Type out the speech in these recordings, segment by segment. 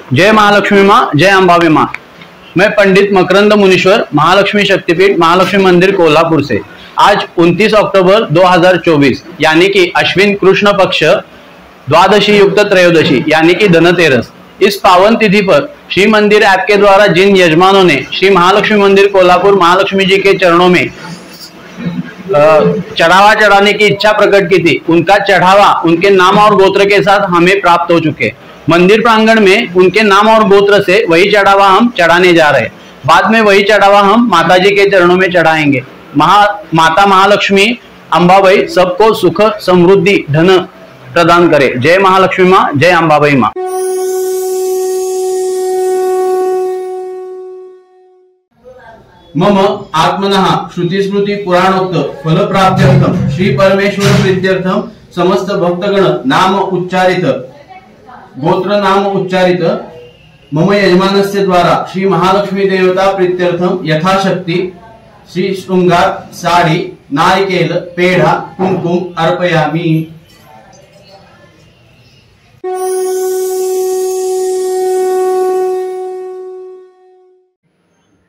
जय महालक्ष्मी माँ, जय अंबाबे माँ। मैं पंडित मकरंद मुनीश्वर, महालक्ष्मी शक्तिपीठ, महालक्ष्मी मंदिर कोल्हापुर से। आज 29 अक्टूबर 2024 यानी कि अश्विन कृष्ण पक्ष द्वादशी युक्त त्रयोदशी यानी कि धनतेरस, इस पावन तिथि पर श्री मंदिर ऐप के द्वारा जिन यजमानों ने श्री महालक्ष्मी मंदिर कोल्हापुर महालक्ष्मी जी के चरणों में चढ़ावा चढ़ाने की इच्छा प्रकट की थी, उनका चढ़ावा उनके नाम और गोत्र के साथ हमें प्राप्त हो चुके। मंदिर प्रांगण में उनके नाम और गोत्र से वही चढ़ावा हम चढ़ाने जा रहे हैं। बाद में वही चढ़ावा हम माता जी के चरणों में चढ़ाएंगे। माता महालक्ष्मी अंबाबाई सबको सुख समृद्धि धन प्रदान करे। जय महालक्ष्मी माँ, जय अंबाबाई माँ। मम आत्मनः श्रुतिस्मृति पुराणोक्त फल प्राप्त्यर्थम श्री परमेश्वर प्रीत्यर्थम समस्त भक्तगण नाम उच्चारित गोत्र नाम उच्चारित मम यजमानस्य द्वारा श्री महालक्ष्मी देवता प्रीत्यर्थम यथाशक्ति श्री श्रृंगार साड़ी नारिकेल पेढ़ा कुमकुम अर्पयामि।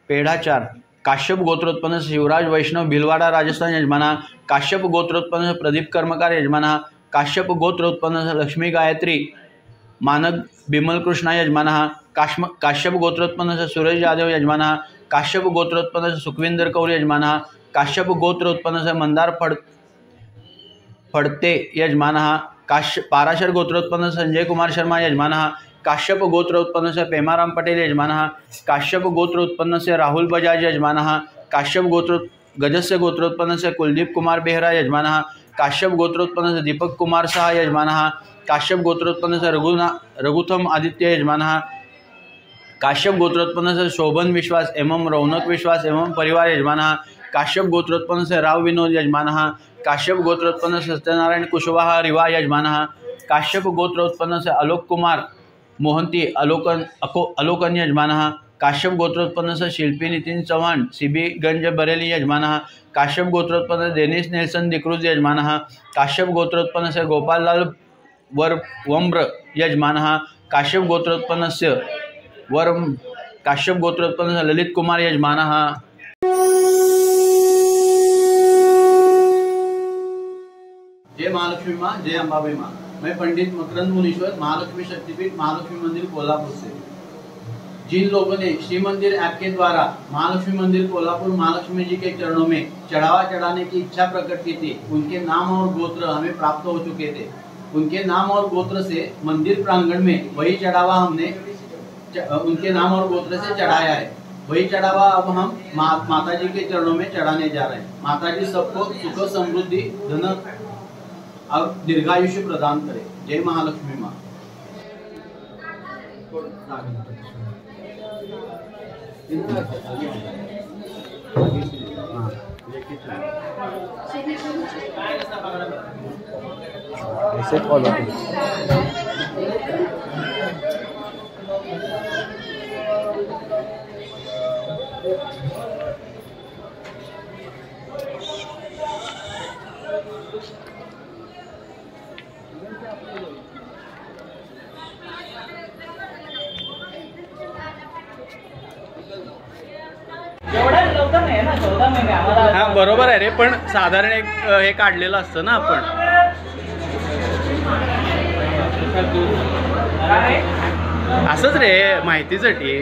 पेढ़ा 4 काश्यप गोत्रोत्पन्न शिवराज वैष्णव भिलवाड़ा राजस्थान यजमाना। काश्यप गोत्रोत्पन्न प्रदीप कर्मकार यजमाना। काश्यप गोत्रोत्पन्न लक्ष्मी गायत्री मानक बिमल कृष्णा यजमाना। काश्यप गोत्रोत्पन्न सूरज यादव यजमाना। काश्यप गोत्रोत्पन्न सुखविंदर कौर यजमाना। काश्यप गोत्रोत्पन्न मंदार फड़ते यजमाना। पाराशर गोत्रोत्पन्न संजय कुमार शर्मा यजमाना। काश्यप गोत्र उत्पन्न से पेमाराम पटेल यजमाना। काश्यप गोत्र उत्पन्न से राहुल बजाज यजमाना। काश्यप गोत्र गजस्य गोत्रोत्पन्न से कुलदीप कुमार बेहरा यजमाना। काश्यप गोत्रोत्पन्न से दीपक कुमार शाह यजमाना। काश्यप गोत्रोत्पन्न से रघुथम आदित्य यजमाना। काश्यप गोत्रोत्पन्न से शोभन विश्वास एवं रौनक विश्वास एवं परिवार यजमाना। काश्यप गोत्रोत्पन्न से राव विनोद यजमाना। काश्यप गोत्रोत्पन्न से सत्यनारायण कुशवाहा रिवा यजमाना। काश्यप गोत्रोत्पन्न से आलोक कुमार मोहंती अलोकन यजमाना। काश्यप गोत्रोत्पन्न से शिल्पी नितिन चौहान सीबी गंज बरेली यजमाना। काश्यप गोत्रोत्पन्न से डेनिस नेल्सन दिक्रूज यजमाना। काश्यप गोत्रोत्पन्न से गोपाल लाल वम्र यजमाना। काश्यप गोत्रोत्पन्न से काश्यप गोत्रोत्पन्न से ललित कुमार यजमाना। जय महालक्ष्मी माँ, जय अंबाबाई माँ। मैं पंडित मकरंद मुनीश्वर, महालक्ष्मी शक्तिपीठ, महालक्ष्मी मंदिर कोल्हापुर से। जिन लोगों ने श्री मंदिर ऐप के द्वारा महालक्ष्मी मंदिर कोल्हापुर महालक्ष्मी जी के चरणों में चढ़ावा चढ़ाने की इच्छा प्रकट की थी, उनके नाम और गोत्र हमें प्राप्त हो चुके थे। उनके नाम और गोत्र से मंदिर प्रांगण में वही चढ़ावा हमने उनके नाम और गोत्र से चढ़ाया है। वही चढ़ावा अब हम माता जी के चरणों में चढ़ाने जा रहे हैं। माता जी सबको सुख समृद्धि धन अब दीर्घायुष्य प्रदान करे। जय महालक्ष्मी माँ। ऐसे फॉलो हा बरोबर आहे रे, पण साधारण एक हे काढलेलं असतं ना आपण। असंच रे माहितीसाठी।